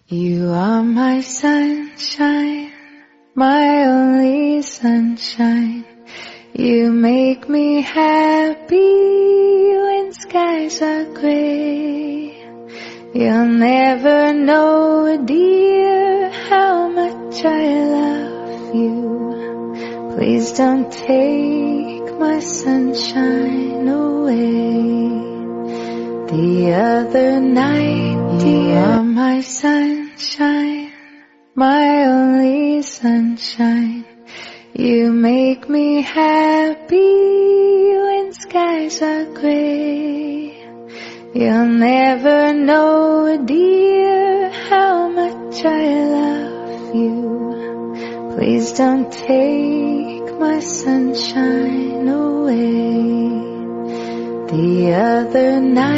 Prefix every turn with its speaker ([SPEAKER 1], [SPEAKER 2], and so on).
[SPEAKER 1] You are my sunshine, my only sunshine. You make me happy when skies are gray. You'll never know, dear, how much I love you. Please don't take my sunshine away. The other night, you are my sunshine, my only sunshine. You make me happy when skies are gray. You'll never know, dear, how much I love you. Please don't take my sunshine away. The other night